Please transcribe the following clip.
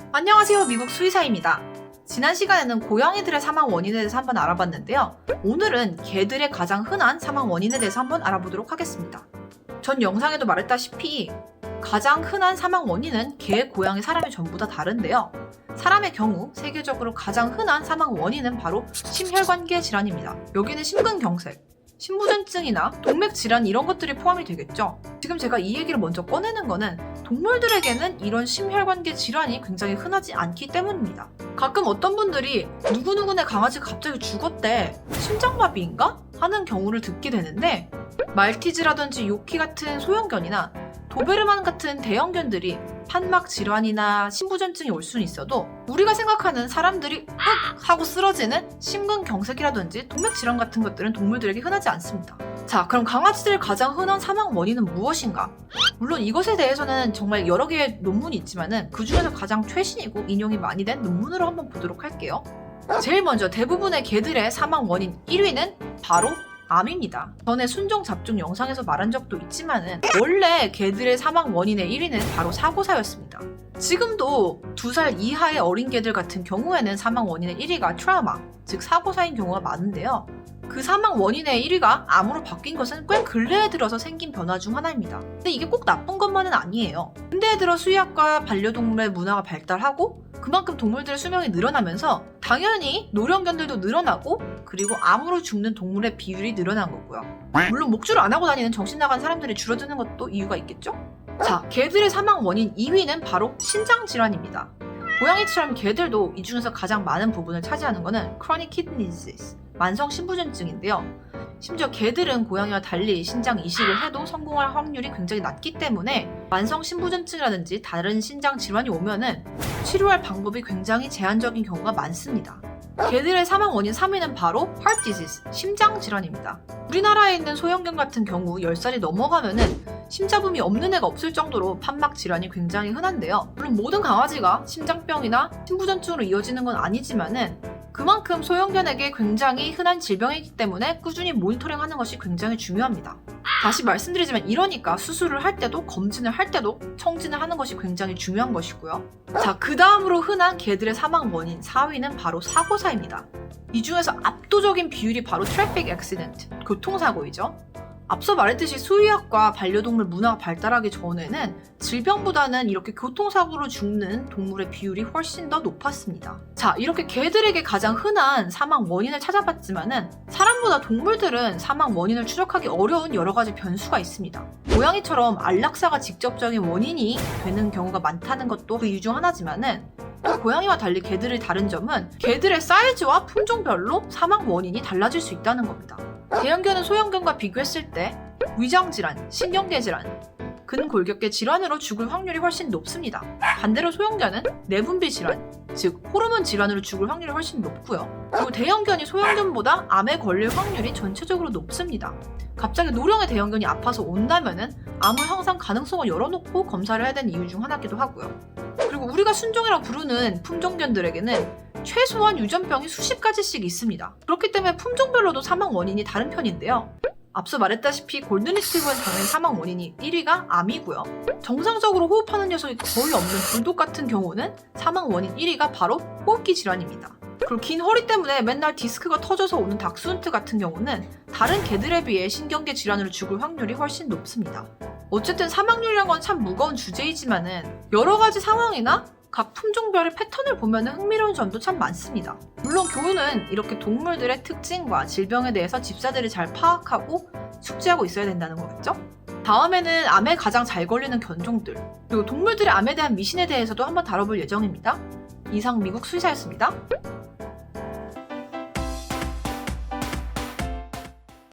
안녕하세요, 미국 수의사입니다. 지난 시간에는 고양이들의 사망 원인에 대해서 한번 알아봤는데요. 오늘은 개들의 가장 흔한 사망 원인에 대해서 한번 알아보도록 하겠습니다. 전 영상에도 말했다시피 가장 흔한 사망 원인은 개, 고양이, 사람이 전부 다 다른데요. 사람의 경우 세계적으로 가장 흔한 사망 원인은 바로 심혈관계 질환입니다. 여기는 심근경색, 심부전증이나 동맥질환 이런 것들이 포함이 되겠죠. 지금 제가 이 얘기를 먼저 꺼내는 거는 동물들에게는 이런 심혈관계 질환이 굉장히 흔하지 않기 때문입니다. 가끔 어떤 분들이 누구누구네 강아지가 갑자기 죽었대, 심장마비인가? 하는 경우를 듣게 되는데, 말티즈라든지 요키 같은 소형견이나 도베르만 같은 대형견들이 판막 질환이나 심부전증이 올 수는 있어도 우리가 생각하는 사람들이 윽 하고 쓰러지는 심근경색이라든지 동맥질환 같은 것들은 동물들에게 흔하지 않습니다. 자, 그럼 강아지들의 가장 흔한 사망 원인은 무엇인가? 물론 이것에 대해서는 정말 여러 개의 논문이 있지만은 그 중에서 가장 최신이고 인용이 많이 된 논문으로 한번 보도록 할게요. 제일 먼저 대부분의 개들의 사망 원인 1위는 바로 암입니다. 전에 순종 잡종 영상에서 말한 적도 있지만은 원래 개들의 사망 원인의 1위는 바로 사고사였습니다. 지금도 2살 이하의 어린 개들 같은 경우에는 사망 원인의 1위가 트라우마, 즉 사고사인 경우가 많은데요. 그 사망 원인의 1위가 암으로 바뀐 것은 꽤 근래에 들어서 생긴 변화 중 하나입니다. 근데 이게 꼭 나쁜 것만은 아니에요. 근래에 들어 수의학과 반려동물의 문화가 발달하고 그만큼 동물들의 수명이 늘어나면서 당연히 노령견들도 늘어나고 그리고 암으로 죽는 동물의 비율이 늘어난 거고요. 물론 목줄을 안 하고 다니는 정신 나간 사람들이 줄어드는 것도 이유가 있겠죠? 자, 개들의 사망 원인 2위는 바로 신장질환입니다. 고양이처럼 개들도 이 중에서 가장 많은 부분을 차지하는 것은 chronic kidney disease, 만성 심부전증인데요. 심지어 개들은 고양이와 달리 신장 이식을 해도 성공할 확률이 굉장히 낮기 때문에 만성 심부전증이라든지 다른 신장 질환이 오면은 치료할 방법이 굉장히 제한적인 경우가 많습니다. 개들의 사망 원인 3위는 바로 heart disease, 심장 질환입니다. 우리나라에 있는 소형견 같은 경우 10살이 넘어가면은 심자붐이 없는 애가 없을 정도로 판막 질환이 굉장히 흔한데요. 물론 모든 강아지가 심장병이나 심부전증으로 이어지는 건 아니지만은 그만큼 소형견에게 굉장히 흔한 질병이기 때문에 꾸준히 모니터링하는 것이 굉장히 중요합니다. 다시 말씀드리지만 이러니까 수술을 할 때도 검진을 할 때도 청진을 하는 것이 굉장히 중요한 것이고요. 자, 그 다음으로 흔한 개들의 사망 원인 4위는 바로 사고사입니다. 이 중에서 압도적인 비율이 바로 트래픽 액시던트, 교통사고이죠. 앞서 말했듯이 수의학과 반려동물 문화가 발달하기 전에는 질병보다는 이렇게 교통사고로 죽는 동물의 비율이 훨씬 더 높았습니다. 자, 이렇게 개들에게 가장 흔한 사망 원인을 찾아봤지만은 사람보다 동물들은 사망 원인을 추적하기 어려운 여러 가지 변수가 있습니다. 고양이처럼 안락사가 직접적인 원인이 되는 경우가 많다는 것도 그 이유 중 하나지만은 또 고양이와 달리 개들의 다른 점은 개들의 사이즈와 품종별로 사망 원인이 달라질 수 있다는 겁니다. 대형견은 소형견과 비교했을 때 위장질환, 신경계 질환, 근골격계 질환으로 죽을 확률이 훨씬 높습니다. 반대로 소형견은 내분비 질환, 즉 호르몬 질환으로 죽을 확률이 훨씬 높고요. 그리고 대형견이 소형견보다 암에 걸릴 확률이 전체적으로 높습니다. 갑자기 노령의 대형견이 아파서 온다면은 암을 항상 가능성을 열어놓고 검사를 해야 되는 이유 중 하나이기도 하고요. 그리고 우리가 순종이라고 부르는 품종견들에게는 최소한 유전병이 수십 가지씩 있습니다. 그렇기 때문에 품종별로도 사망 원인이 다른 편인데요. 앞서 말했다시피 골든리트리버의 당연히 사망 원인이 1위가 암이고요. 정상적으로 호흡하는 녀석이 거의 없는 불독 같은 경우는 사망 원인 1위가 바로 호흡기 질환입니다. 그리고 긴 허리 때문에 맨날 디스크가 터져서 오는 닥스훈트 같은 경우는 다른 개들에 비해 신경계 질환으로 죽을 확률이 훨씬 높습니다. 어쨌든 사망률이란 건 참 무거운 주제이지만은 여러 가지 상황이나 각 품종별의 패턴을 보면 흥미로운 점도 참 많습니다. 물론 교훈은 이렇게 동물들의 특징과 질병에 대해서 집사들이 잘 파악하고 숙지하고 있어야 된다는 거겠죠? 다음에는 암에 가장 잘 걸리는 견종들, 그리고 동물들의 암에 대한 미신에 대해서도 한번 다뤄볼 예정입니다. 이상 미국 수의사였습니다.